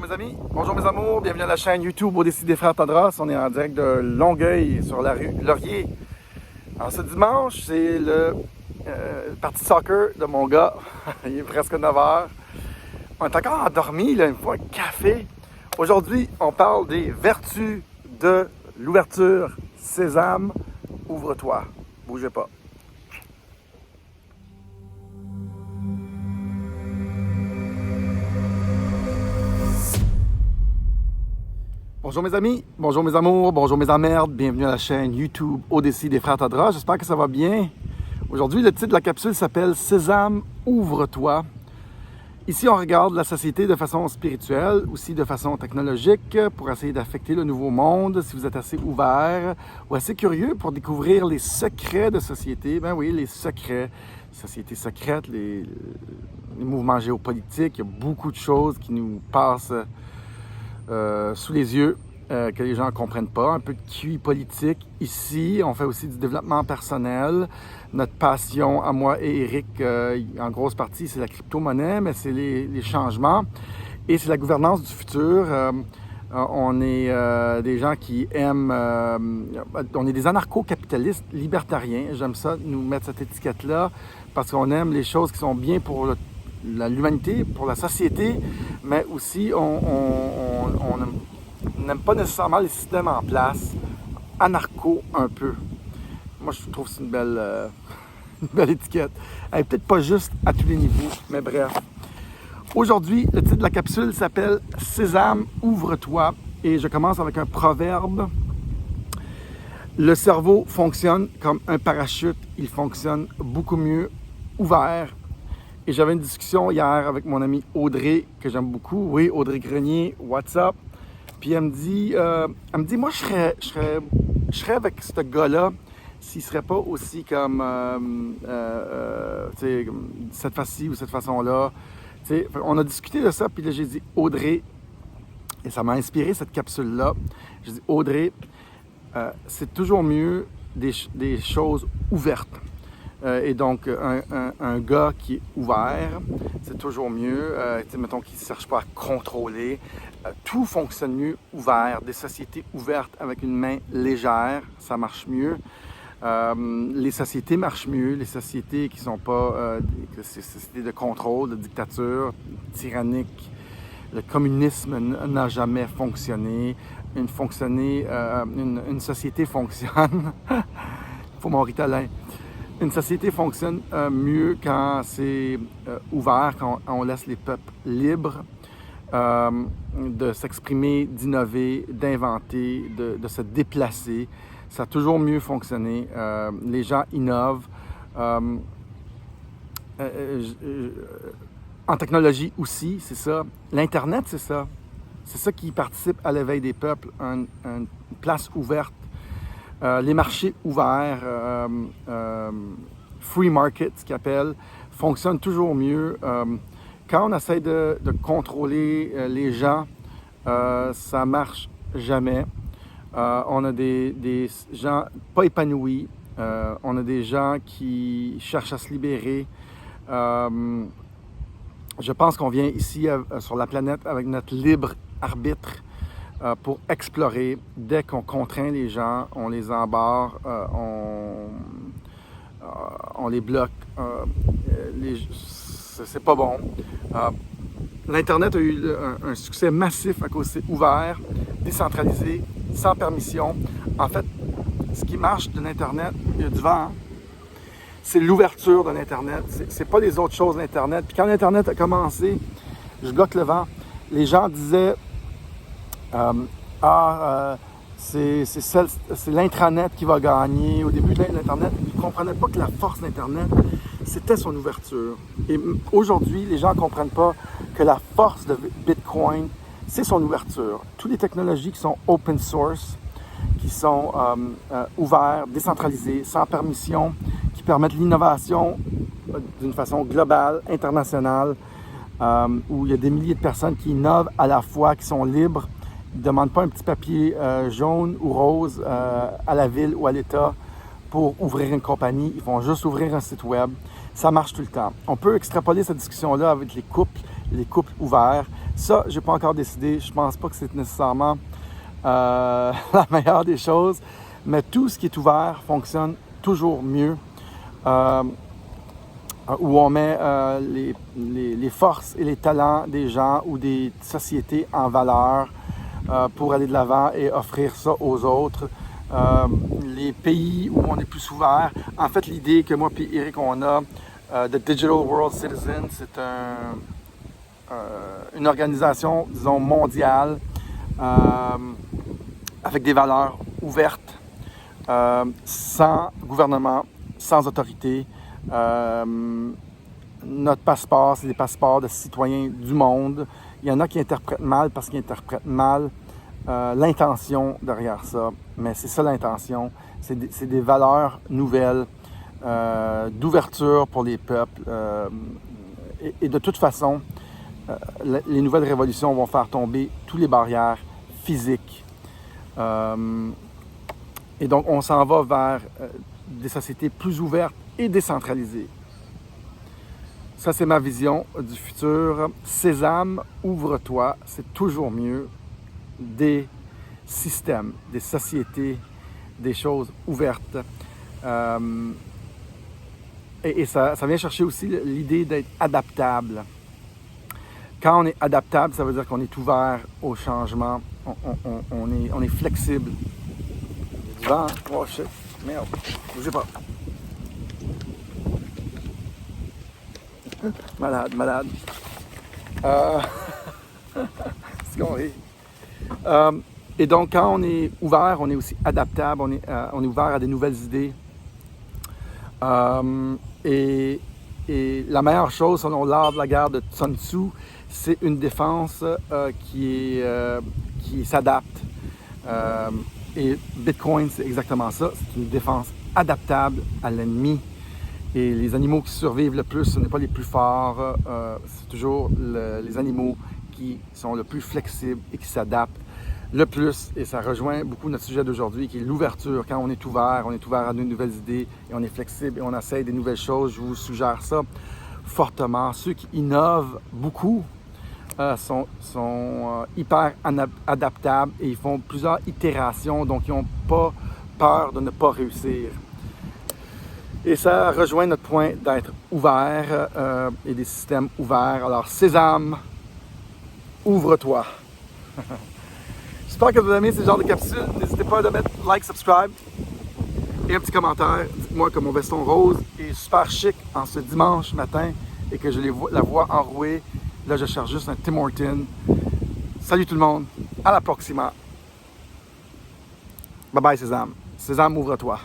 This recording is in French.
mes amis, bonjour mes amours, bienvenue à la chaîne YouTube Odyssey des Frères Tadros. On est en direct de Longueuil sur la rue Laurier. Alors ce dimanche, c'est le party soccer de mon gars. Il est presque 9h. On est encore endormi, là, il me faut un café. Aujourd'hui, on parle des vertus de l'ouverture. Sésame, ouvre-toi, bougez pas. Bonjour mes amis, bonjour mes amours, bonjour mes emmerdes, bienvenue à la chaîne YouTube Odyssey des Frères Tadros. J'espère que ça va bien. Aujourd'hui, le titre de la capsule s'appelle « Sésame, ouvre-toi ». Ici, on regarde la société de façon spirituelle, aussi de façon technologique, pour essayer d'affecter le nouveau monde. Si vous êtes assez ouvert ou assez curieux pour découvrir les secrets de société, ben oui, les secrets, sociétés secrètes, les mouvements géopolitiques, il y a beaucoup de choses qui nous passent sous les yeux, que les gens ne comprennent pas. Un peu de QI politique ici. On fait aussi du développement personnel. Notre passion, à moi et Eric, en grosse partie, c'est la crypto-monnaie, mais c'est les changements. Et c'est la gouvernance du futur. On est des gens qui aiment... on est des anarcho-capitalistes libertariens. J'aime ça, nous mettre cette étiquette-là, parce qu'on aime les choses qui sont bien pour l'humanité, pour la société, mais aussi on n'aime pas nécessairement les systèmes en place, anarcho un peu. Moi, je trouve que c'est une belle étiquette. Elle n'est peut-être pas juste à tous les niveaux, mais bref. Aujourd'hui, le titre de la capsule s'appelle « Sésame, ouvre-toi » et je commence avec un proverbe. Le cerveau fonctionne comme un parachute. Il fonctionne beaucoup mieux ouvert. Et j'avais une discussion hier avec mon amie Audrey, que j'aime beaucoup. Oui, Audrey Grenier, what's up? Puis elle me dit, moi, je serais avec ce gars-là s'il ne serait pas aussi comme, tu sais, cette façon-ci ou cette façon-là. Tu sais, on a discuté de ça, puis là, j'ai dit, Audrey, et ça m'a inspiré cette capsule-là. J'ai dit, Audrey, c'est toujours mieux des choses ouvertes. Et donc, un gars qui est ouvert, c'est toujours mieux. Mettons qu'il ne cherche pas à contrôler. Tout fonctionne mieux ouvert. Des sociétés ouvertes avec une main légère, ça marche mieux. Les sociétés marchent mieux. Les sociétés qui ne sont pas des sociétés de contrôle, de dictature, tyrannique. Le communisme n'a jamais fonctionné. Une société fonctionne. Il faut mon Ritalin. Une société fonctionne mieux quand c'est ouvert, quand on laisse les peuples libres de s'exprimer, d'innover, d'inventer, de se déplacer. Ça a toujours mieux fonctionné. Les gens innovent. En technologie aussi, c'est ça. L'Internet, c'est ça. C'est ça qui participe à l'éveil des peuples, une place ouverte. Les marchés ouverts, free market, ce qu'ils appellent, fonctionnent toujours mieux. Quand on essaie de contrôler les gens, ça ne marche jamais. On a des gens pas épanouis. On a des gens qui cherchent à se libérer. Je pense qu'on vient ici sur la planète avec notre libre arbitre. Pour explorer. Dès qu'on contraint les gens, on les embarre, on les bloque. C'est pas bon. L'Internet a eu un succès massif à cause c'est ouvert, décentralisé, sans permission. En fait, ce qui marche de l'Internet, il y a du vent, hein? C'est l'ouverture de l'Internet. C'est pas les autres choses de l'Internet. Puis quand l'Internet a commencé, je bloque le vent, les gens disaient c'est l'intranet qui va gagner. Au début de l'Internet, ils ne comprenaient pas que la force de l'Internet, c'était son ouverture. Et aujourd'hui, les gens ne comprennent pas que la force de Bitcoin, c'est son ouverture. Toutes les technologies qui sont open source, qui sont ouvertes, décentralisées, sans permission, qui permettent l'innovation d'une façon globale, internationale, où il y a des milliers de personnes qui innovent à la fois, qui sont libres. Ils ne demandent pas un petit papier jaune ou rose à la ville ou à l'État pour ouvrir une compagnie. Ils vont juste ouvrir un site web. Ça marche tout le temps. On peut extrapoler cette discussion-là avec les couples, les couples ouverts. Ça, je n'ai pas encore décidé. Je ne pense pas que c'est nécessairement la meilleure des choses, mais tout ce qui est ouvert fonctionne toujours mieux. Où on met les forces et les talents des gens ou des sociétés en valeur pour aller de l'avant et offrir ça aux autres. Les pays où on est plus ouvert. En fait, l'idée que moi et Eric, on a de Digital World Citizen, c'est une organisation, disons, mondiale avec des valeurs ouvertes, sans gouvernement, sans autorité. Notre passeport, c'est des passeports de citoyens du monde. Il y en a qui interprètent mal parce qu'ils interprètent mal l'intention derrière ça. Mais c'est ça l'intention. C'est des valeurs nouvelles, d'ouverture pour les peuples. Et de toute façon, les nouvelles révolutions vont faire tomber toutes les barrières physiques. Et donc, on s'en va vers des sociétés plus ouvertes et décentralisées. Ça, c'est ma vision du futur. Sésame, ouvre-toi, c'est toujours mieux. Des systèmes, des sociétés, des choses ouvertes. Et ça vient chercher aussi l'idée d'être adaptable. Quand on est adaptable, ça veut dire qu'on est ouvert au changement. On est flexible. Il y a du vent. Oh shit, merde, bougez pas. Malade. C'est qu'on rit. Et donc, quand on est ouvert, on est aussi adaptable, on est ouvert à des nouvelles idées. Et la meilleure chose, selon l'art de la guerre de Sun Tzu, c'est une défense qui s'adapte. Et Bitcoin, c'est exactement ça. C'est une défense adaptable à l'ennemi. Et les animaux qui survivent le plus, ce n'est pas les plus forts, c'est toujours les animaux qui sont le plus flexibles et qui s'adaptent le plus. Et ça rejoint beaucoup notre sujet d'aujourd'hui, qui est l'ouverture. Quand on est ouvert à de nouvelles idées et on est flexible et on essaye des nouvelles choses. Je vous suggère ça fortement. Ceux qui innovent beaucoup sont hyper adaptables et ils font plusieurs itérations, donc ils n'ont pas peur de ne pas réussir. Et ça rejoint notre point d'être ouvert et des systèmes ouverts. Alors, Sésame, ouvre-toi. J'espère que vous aimez ce genre de capsule. N'hésitez pas à mettre like, subscribe et un petit commentaire. Dites-moi que mon veston rose est super chic en ce dimanche matin et que je la vois enrouée. Là, je cherche juste un Tim Hortons. Salut tout le monde. À la proxima. Bye bye, Sésame. Sésame, ouvre-toi.